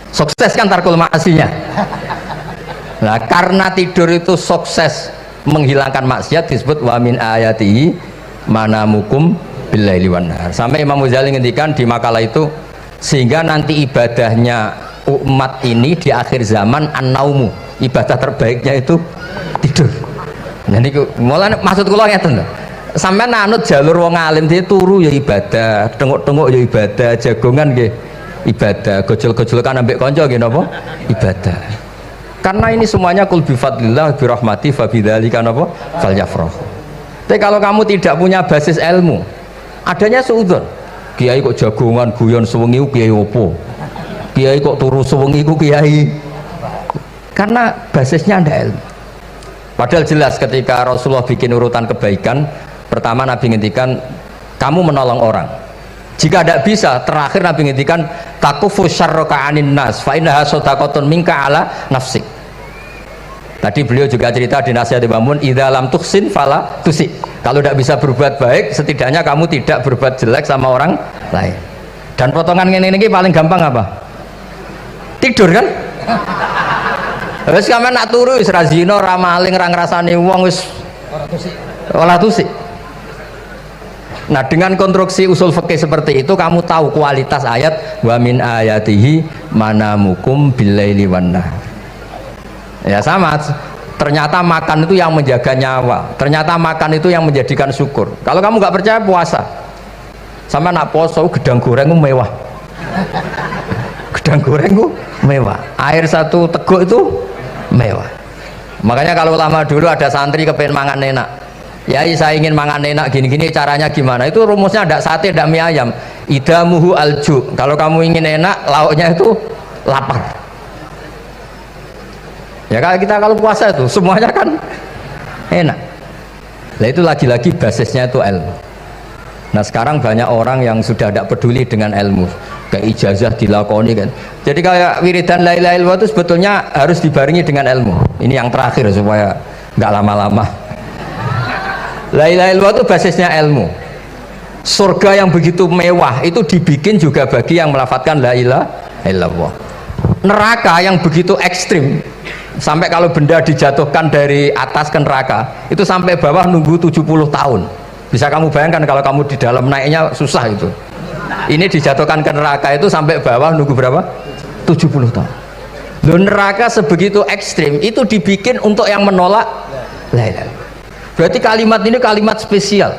A: sukses kan tarkul maksinya. Nah, karena tidur itu sukses menghilangkan maksiat disebut wa min ayatihi manamukum billaili wan nahar. Sampai Imam Ghazali ngendikan di makalah itu, sehingga nanti ibadahnya umat ini di akhir zaman an-naumu, ibadah terbaiknya itu tidur. Jadi mulane maksud kula ngeten lho. Sampeyan anut jalur wong alim dia turu ya ibadah, tengok-tengok ya ibadah, jagongan nggih ibadah, gojol-gojolkan ambek kanca nggih napa? Ibadah. Karena ini semuanya kul bi fadlillah bi rahmati fa bidzalika napa? Falyafrahu. Tapi kalau kamu tidak punya basis ilmu, adanya suudzon. Kiai kok jagongan guyon sewengi kiai opo? Kiai kok turu sewengi ku kiai. Karena basisnya ada ilmu. Padahal jelas ketika Rasulullah bikin urutan kebaikan, pertama Nabi ngendikan kamu menolong orang. Jika tidak bisa, terakhir Nabi ngendikan takufu syarraka anin nas fa innaha shadaqatun minka ala nafsik. Tadi beliau juga cerita di nasihat Imam idza lam tuhsin fala tusi. Kalau tidak bisa berbuat baik, setidaknya kamu tidak berbuat jelek sama orang lain. Dan potongan ini paling gampang apa? Tidur kan? Wis sampeyan nak turu wis ra zina, ra maling, ra ngrasani wong wis ora tusik. Nah, dengan konstruksi usul fikih seperti itu kamu tahu kualitas ayat wa min ayatihi manamukum billaili wan nahar. Ya sama, ternyata makan itu yang menjaga nyawa, ternyata makan itu yang menjadikan syukur. Kalau kamu nggak percaya puasa, sama nak poso gedang goreng itu mewah. Gedang goreng itu mewah, air satu teguk itu mewah. Makanya kalau ulama dulu ada santri kepengen mangan enak, ya saya ingin mangan enak gini-gini, caranya gimana? Itu rumusnya ada sate, ada mie ayam. Idamuhu alju. Kalau kamu ingin enak, lauknya itu lapar. Ya kita kalau puasa itu semuanya kan enak. Nah itu lagi-lagi basisnya itu ilmu. Nah sekarang banyak orang yang sudah tidak peduli dengan ilmu, kayak ijazah dilakoni kan. Jadi kayak wiridan la ilaha illallah itu sebetulnya harus dibarengi dengan ilmu. Ini yang terakhir supaya nggak lama-lama. La ilaha illallah itu basisnya ilmu. Surga yang begitu mewah itu dibikin juga bagi yang melafadzkan la ilaha illallah. Neraka yang begitu ekstrim, sampai kalau benda dijatuhkan dari atas ke neraka itu sampai bawah nunggu 70 tahun. Bisa kamu bayangkan kalau kamu di dalam naiknya susah itu. Ini dijatuhkan ke neraka itu sampai bawah nunggu berapa? 70 tahun. Loh, neraka sebegitu ekstrim itu dibikin untuk yang menolak la ilaha illallah. Berarti kalimat ini kalimat spesial.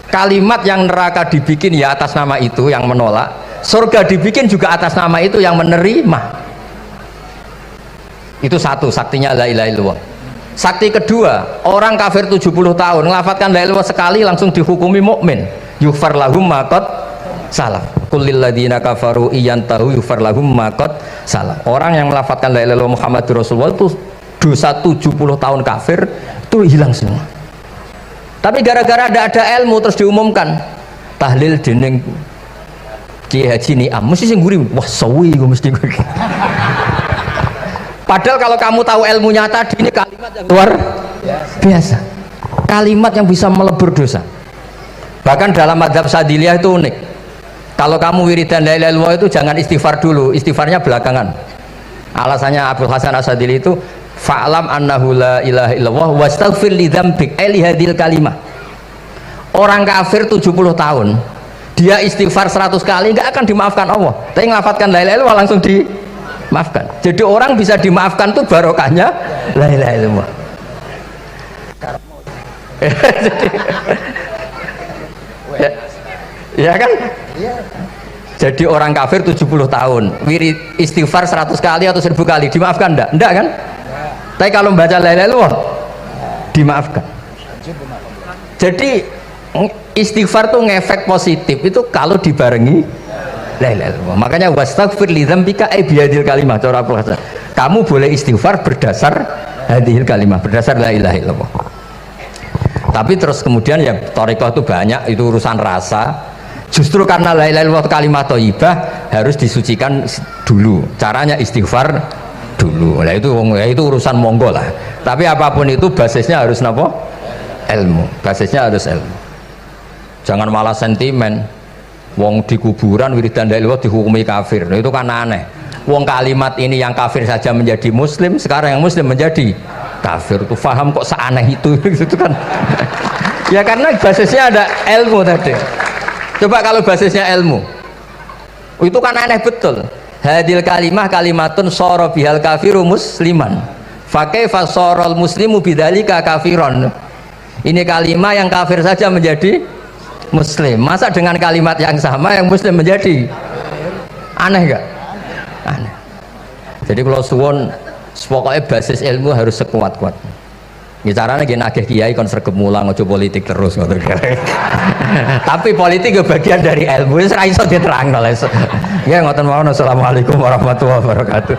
A: Kalimat yang neraka dibikin ya atas nama itu yang menolak, surga dibikin juga atas nama itu yang menerima. Itu satu saktinya la ilaha illallah. Sakti kedua, orang kafir 70 tahun ngelafatkan la ilaha illallah sekali langsung dihukumi mukmin. Yughfar lahum ma qad salaf. Qul lil ladzina kafaru iyantahu yughfar lahum ma qad salaf. Orang yang melafatkan la ilaha illallah Muhammadur Rasulullah itu dosa 70 tahun kafir itu hilang semua. Tapi gara-gara ada ilmu terus diumumkan tahlil dening Kiai Haji Niam mesti sing nguri wah sawi gue mesti gue. Padahal kalau kamu tahu ilmunya tadi ini kalimat yang luar biasa, kalimat yang bisa melebur dosa. Bahkan dalam mazhab Sadiliyah itu unik. Kalau kamu wiridan la ilaha illallah itu jangan istighfar dulu, istighfarnya belakangan. Alasannya Abdul Hasan As-Sadili itu fa'lam annahu la ilaha illallah wastaghfir li dzambik li hadhil kalimah. Orang kafir 70 tahun dia istighfar 100 kali nggak akan dimaafkan Allah, tapi ngelafatkan la ilaha illallah langsung dimaafkan. Jadi orang bisa dimaafkan tuh barokahnya la ilaha illallah. Ya kan? Jadi orang kafir 70 tahun wirid istighfar 100 kali atau 1000 kali dimaafkan enggak? Enggak kan? Tapi kalau membaca la ilaha illallah dimaafkan. Jadi istighfar tuh ngefek positif itu kalau dibarengi la ilaha illallah. Makanya wastaghfir li dzambika bihadil kalimah. Cara Al-Qur'an. Kamu boleh istighfar berdasar hadhil kalimah, berdasar la ilaha illallah. Tapi terus kemudian ya thariqah itu banyak, itu urusan rasa. Justru karena la ilaha illallah kalimat thayyibah harus disucikan dulu. Caranya istighfar dulu. Nah itu urusan monggo lah. Tapi apapun itu basisnya harus napa? Ilmu. Basisnya harus ilmu. Jangan malah sentimen. Wong di kuburan wiridan la ilaha illallah dihukumi kafir. Nah, itu kan aneh. Wong kalimat ini yang kafir saja menjadi muslim, sekarang yang muslim menjadi kafir. Itu paham kok seaneh itu gitu kan. Ya karena basisnya ada ilmu tadi. Coba kalau basisnya ilmu, itu kan aneh betul. Hadil kalimah kalimatun soro bihal kafiru musliman. Fakaifa sorol muslimu bidzalika kafiron. Ini kalimat yang kafir saja menjadi muslim. Masa dengan kalimat yang sama yang muslim menjadi aneh gak? Aneh. Jadi kalau suwon, pokoknya basis ilmu harus sekuat-kuat. Caranya gini agak kiai kon sregep mulang ojo politik terus ngoten. Tapi politik itu bagian dari ilmu, wis ra iso diterangno lho. Nggih ngoten mawon. Assalamualaikum warahmatullahi wabarakatuh.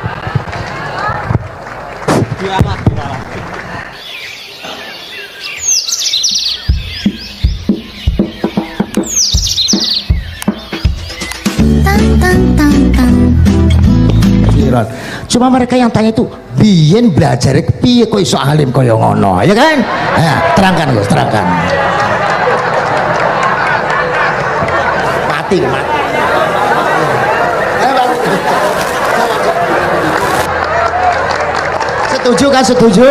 B: Cuma mereka yang tanya itu biyen belajar piye kok iso alim kaya ngono, ya kan? Nah, terangkan Gus, terangkan. Mati. Setuju kan? Setuju?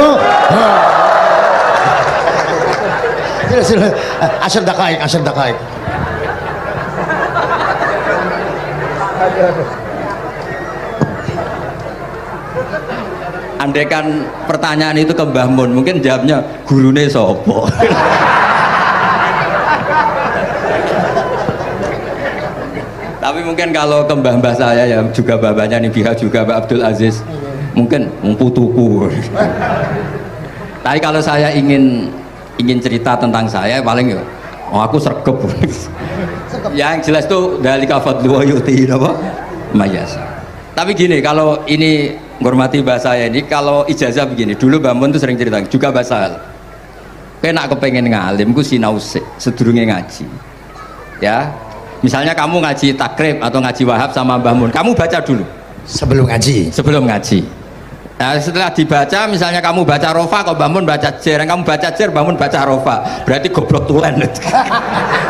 B: Asyar dakaik.
A: Andaikan pertanyaan itu ke Mbah Mun, mungkin jawabnya gurune sopo. Tapi mungkin kalau ke mbah-mbah saya ya juga babanya nih Biha juga Mbak Abdul Aziz, mungkin putuku. Tapi kalau saya ingin cerita tentang saya paling ya, aku sregep. Yang jelas tuh dari kafadlu wa yuti apa? Mayas. Tapi gini, kalau ini menghormati bahasa saya ini, kalau ijazah begini, dulu Mbak Mun tuh sering cerita juga bahasa kena kepengen ngalim ku sinau sedurunge ngaji ya. Misalnya kamu ngaji takrib atau ngaji wahab sama Mbah Mun, kamu baca dulu
B: sebelum ngaji. Nah, setelah dibaca, misalnya kamu baca rofa, kok Mbah Mun baca jer, kamu baca jer, Mbah Mun baca rofa, berarti goblok tulen.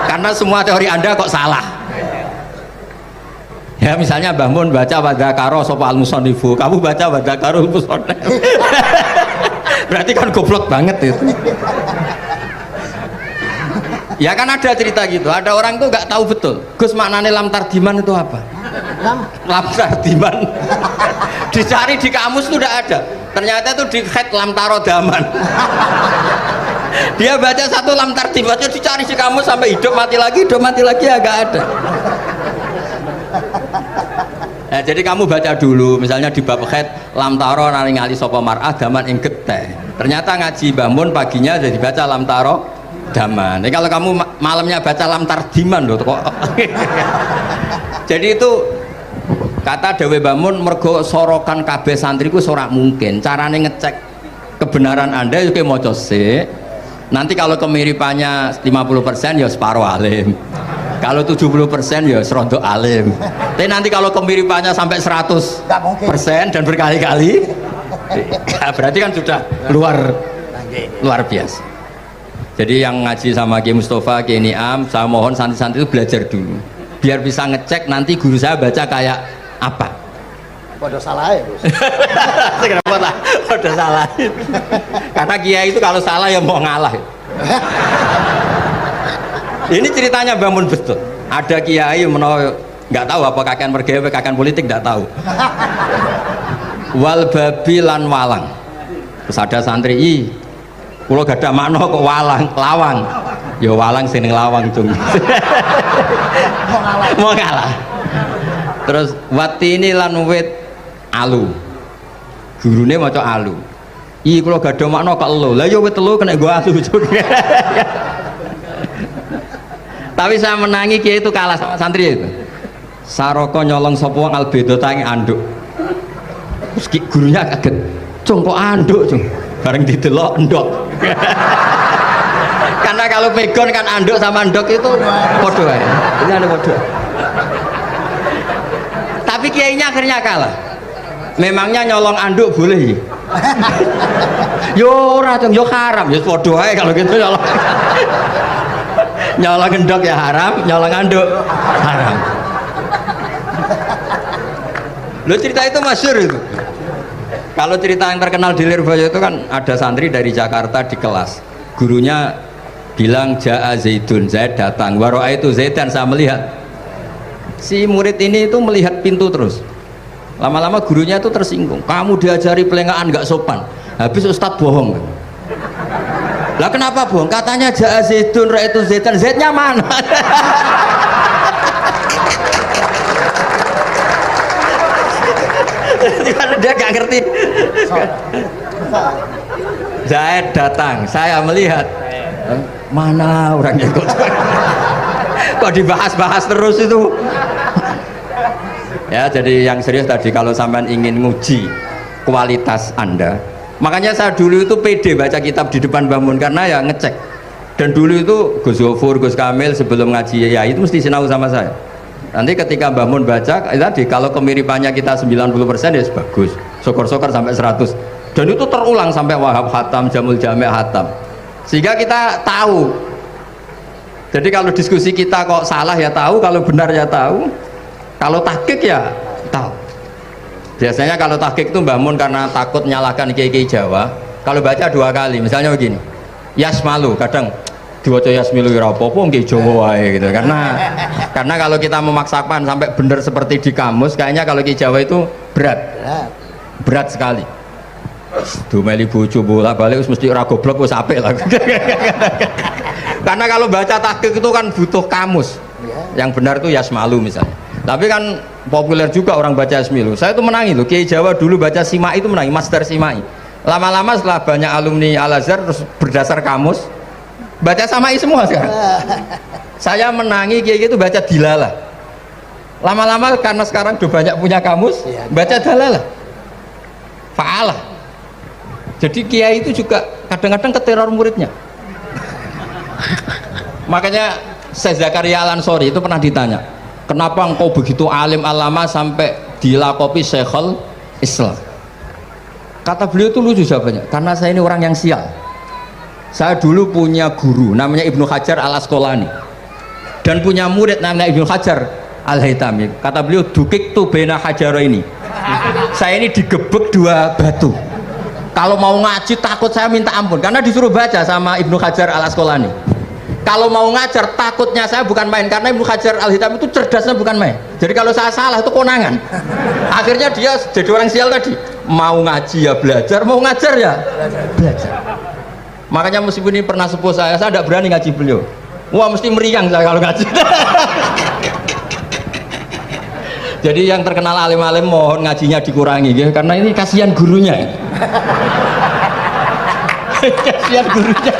B: Karena semua teori Anda kok salah. Ya misalnya Mbah Mun baca wadakaro sopa al-musonifu, kamu baca wadakaro al-musonif. Berarti kan goblok banget itu. Ya kan ada cerita gitu, ada orang tuh nggak tahu betul Gus maknanya lam tardiman itu apa. Lam tardiman dicari di kamus tuh udah ada, ternyata itu di khet lam tarodaman. Dia baca satu lam tardimannya dicari di kamus sampai hidup mati lagi agak ada. Nah, jadi kamu baca dulu, misalnya di bab khet lam taro naringali sopo mar'ah daman ing geteh. Ternyata ngaji Mbah Mun paginya jadi baca lam taro daman. Jadi kalau kamu malamnya baca lam tardiman loh kok. Jadi itu kata Dewi Mbah Mun mergo sorokan kabeh santriku ora mungkin. Carane ngecek kebenaran Anda itu kayak moco sik. Nanti kalau kemiripannya 50% ya separuh alim. Kalau 70% ya serontok alim. Tapi nanti kalau kemiripannya sampai 100% dan berkali-kali, ya berarti kan sudah luar biasa. Jadi yang ngaji sama Ki Mustafa, Ki Niam, saya mohon santri-santri itu belajar dulu, biar bisa ngecek nanti guru saya baca kayak apa. Podo salah ya Gus.
A: Kenapa lah? Podo salah. Karena kiai itu kalau salah ya mau ngalah. Ini ceritanya Mbah Mun betul. Ada kiai nggak tahu apa kakean mergawe kakean politik nggak tahu. Wal babi lan walang. Terus ada santri, kulo gak ada makna kok lawang. Ya walang sing lawang cung. Mau ngalah. Terus watini lan wit alu. Gurune maca alu. Kulo gak ada makna kok elo. Lah ya wit telu kena go alu cung. Tapi saya menangi kiai itu kalah sama santri itu. Saroko nyolong sapa wong albedo tangi anduk. Terus gurunya kaget. Cung kok anduk, cung. Bareng didelok endok.
B: Karena kalau pegon kan anduk sama ndok itu podo ya. Ini ada podo. Tapi kiainya akhirnya kalah. Memangnya nyolong anduk boleh? Yo ora dong, yo haram, yo podo ae kalau gitu nyolong. Nyolong ndok ya haram, nyolong anduk haram. Lo cerita itu masyhur itu. Kalau cerita yang terkenal di Lirboyo itu kan ada santri dari Jakarta di kelas. Gurunya bilang Ja'a Zaidun, Zaid datang. Waro'a itu Zaidan, saya melihat. Si murid ini itu melihat pintu terus. Lama-lama gurunya itu tersinggung. Kamu diajari pelengahan nggak sopan. Habis Ustadz bohong. Lah kenapa bohong? Katanya Ja'a Zaidun, Ra itu Zaidan. Zaidnya mana? Dia gak ngerti. Zaid datang, saya melihat. Mana orangnya kok? Kok dibahas-bahas terus itu? Ya, jadi yang serius tadi, kalau sampean ingin nguji kualitas Anda, makanya saya dulu itu pede baca kitab di depan Mbah Mun karena ya ngecek. Dan dulu itu Gus Gofur, Gus Kamil sebelum ngaji ya itu mesti sinau sama saya. Nanti ketika Mbah Mun baca tadi kalau kemiripannya kita 90% ya bagus, syukur-syukur sampai 100, dan itu terulang sampai Wahab Hatam, Jamul Jami' Hatam, sehingga kita tahu. Jadi kalau diskusi kita kok salah ya tahu, kalau benar ya tahu, kalau tahqiq ya tahu. Biasanya kalau tahqiq itu Mbah Mun karena takut nyalahkan kiai-kiai Jawa, kalau baca 2 kali, misalnya begini, Yasmalu, kadang diwaca Yasmilu ya apa-apa nggih Jawa wae gitu. Karena kalau kita memaksakan sampai benar seperti di kamus, kayaknya kalau ki Jawa itu berat sekali. Dumeli bojo bolak-balik mesti ora goblok wis apik lah. Karena kalau baca tahqiq itu kan butuh kamus. Yang benar itu Yasmalu misalnya. Tapi kan populer juga orang baca Yasmilu. Saya itu menangi loh, Kiai Jawa dulu baca Simai itu menangi, Master Simai. Lama-lama setelah banyak alumni Al-Azhar terus berdasar kamus baca Samai semua sekarang. Saya menangi kiai itu baca Dilalah. Lama-lama karena sekarang udah banyak punya kamus, baca Dalalah, Fa'alah. Jadi kiai itu juga kadang-kadang keteror muridnya. Makanya Syekh Zakaria Al-Ansori itu pernah ditanya, kenapa engkau begitu alim alama sampai dilakopi Syekhul Islam? Kata beliau itu lucu jawabannya, karena saya ini orang yang sial. Saya dulu punya guru namanya Ibnu Hajar Al-Asqalani dan punya murid namanya Ibnu Hajar Al-Haytami. Kata beliau, dukik tu bena hajaro ini. Saya ini digebek 2 batu. Kalau mau ngaji takut saya minta ampun karena disuruh baca sama Ibnu Hajar Al-Asqalani. Kalau mau ngajar takutnya saya bukan main karena Ibnu Hajar Al-Haytami itu cerdasnya bukan main. Jadi kalau saya salah itu konangan. Akhirnya dia jadi orang sial tadi. Mau ngaji ya belajar, mau ngajar ya belajar. Makanya meskipun ini pernah sepuh saya tidak berani ngaji beliau. Wah mesti meriang saya kalau ngaji. Jadi yang terkenal alim-alim mohon ngajinya dikurangi ya, karena ini kasihan gurunya. Kasihan gurunya.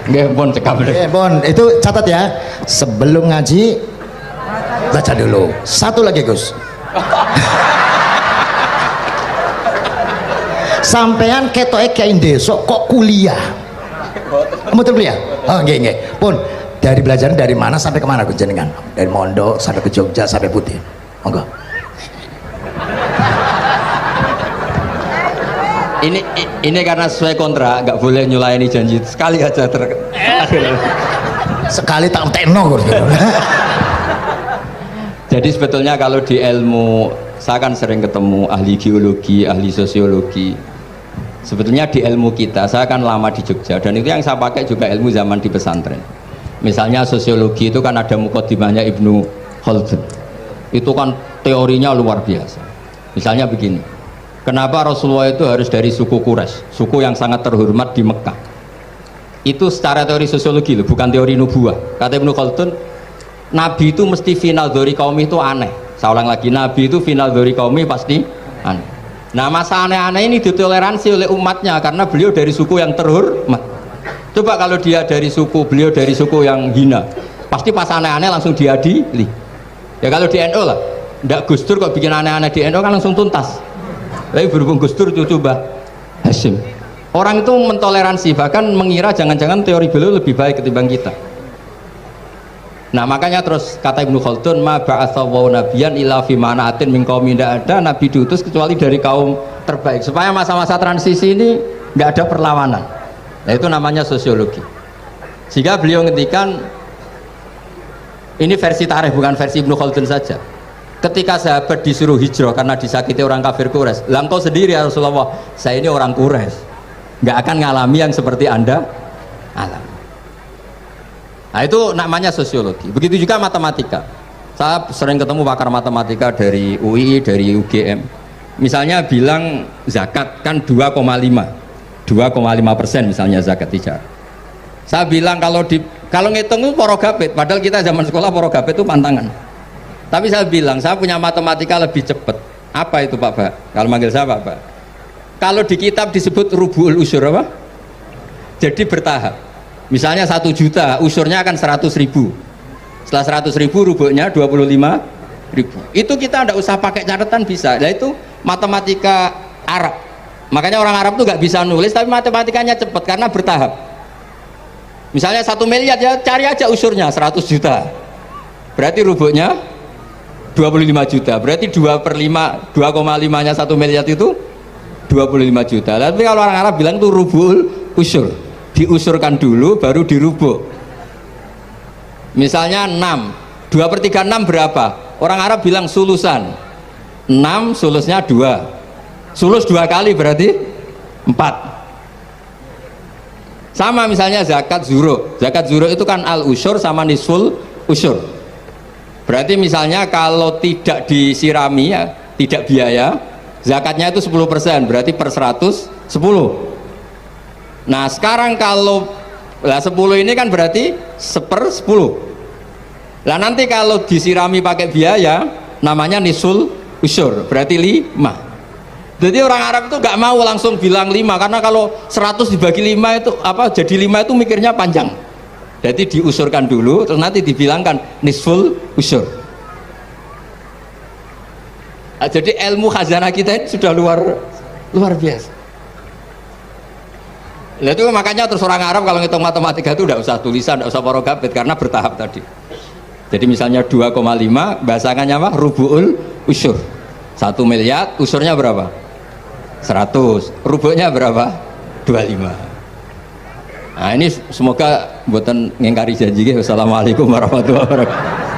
B: Nggih pun cekap.
C: Pun itu catat ya. Sebelum ngaji baca dulu. Satu lagi Gus. Sampean ketoke kayak desa kok kuliah? Betul kuliah? Oh nggih nggih. Pun dari belajar dari mana sampai kemana Gus jenengan? Dari Mondok sampai ke Jogja sampai Putih. Monggo.
B: Ini karena sesuai kontrak nggak boleh nyulayani janji sekali aja
C: sekali tak tekno.
B: Jadi sebetulnya kalau di ilmu saya kan sering ketemu ahli geologi, ahli sosiologi. Sebetulnya di ilmu kita, saya kan lama di Jogja dan itu yang saya pakai juga ilmu zaman di pesantren. Misalnya sosiologi itu kan ada mukadimahnya Ibnu Khaldun. Itu kan teorinya luar biasa. Misalnya begini, kenapa Rasulullah itu harus dari suku Quraisy, suku yang sangat terhormat di Mekah? Itu secara teori sosiologi loh, bukan teori nubuah. Kata Ibnu Khaldun, Nabi itu mesti final dari kaum itu aneh. Saya ulang lagi, Nabi itu final dari kaum pasti aneh. Nah masa aneh-aneh ini ditoleransi oleh umatnya karena beliau dari suku yang terhormat. Coba kalau dia dari suku, beliau dari suku yang hina, pasti pas aneh-aneh langsung diadili. Ya kalau di NU lah, ndak Gus Dur kok bikin aneh-aneh di NU kan langsung tuntas. Tapi berhubung Gus Dur cucu Mbah Hasyim, Orang itu mentoleransi, bahkan mengira jangan-jangan teori beliau lebih baik ketimbang kita. Nah makanya terus kata Ibnu Khaldun, ma ba'atsawu nabiyan illa fi manaatin min qaumin, tidak ada nabi diutus kecuali dari kaum terbaik, supaya masa-masa transisi ini nggak ada perlawanan. Nah itu namanya sosiologi. Sehingga beliau ngendikan, ini versi tarikh bukan versi Ibnu Khaldun saja, ketika sahabat disuruh hijrah karena disakiti orang kafir Quraisy, lah engkau sendiri ya Rasulullah, saya ini orang Quraisy, nggak akan ngalami yang seperti Anda alami. Nah itu namanya sosiologi. Begitu juga matematika. Saya sering ketemu pakar matematika dari UI, dari UGM. Misalnya bilang zakat kan 2,5% misalnya zakat tijar. Saya bilang kalau ngitung itu porogabit, padahal kita zaman sekolah porogabit itu pantangan. Tapi saya bilang saya punya matematika lebih cepat. Apa itu Pak Ba? Kalau manggil saya Pak Ba. Kalau di kitab disebut rubu'ul usur apa? Jadi bertahap. Misalnya 1 juta, usurnya akan 100.000. Setelah 100.000 rubuknya 25.000. Itu kita tidak usah pakai catatan bisa. Nah itu matematika Arab. Makanya orang Arab tuh nggak bisa nulis, tapi matematikanya cepat karena bertahap. Misalnya 1 miliar ya cari aja usurnya 100 juta. Berarti rubuknya 25 juta. Berarti 2/5, 2,5-nya 1 miliar itu 25 juta. Tapi kalau orang Arab bilang itu rubul usur, diusurkan dulu baru dirubuk. Misalnya 6, 2/3 6 berapa? Orang Arab bilang sulusan, 6 sulusnya 2, sulus 2 kali berarti 4. Sama misalnya zakat zuro itu kan al usur sama nisful usur. Berarti misalnya kalau tidak disirami ya, tidak biaya, zakatnya itu 10%, berarti per 100 10. Nah sekarang kalau 10 ini kan berarti 1/10. Lah nanti kalau disirami pakai biaya namanya nisul usur, berarti 5. Jadi orang Arab itu gak mau langsung bilang 5, karena kalau 100 dibagi 5 itu apa, jadi 5 itu mikirnya panjang. Jadi diusurkan dulu terus nanti dibilangkan nisful usur. Nah, jadi ilmu khazanah kita ini sudah luar biasa. Nah, itu makanya terus orang Arab kalau ngitung matematika itu tidak usah tulisan, tidak usah porogabit karena bertahap tadi. Jadi misalnya 2,5 bahasannya apa? Rubu'ul usur. 1 miliar usurnya berapa? 100. Rubuknya berapa? 25. Nah ini semoga buatan ngengkari janji. Wassalamualaikum warahmatullahi wabarakatuh.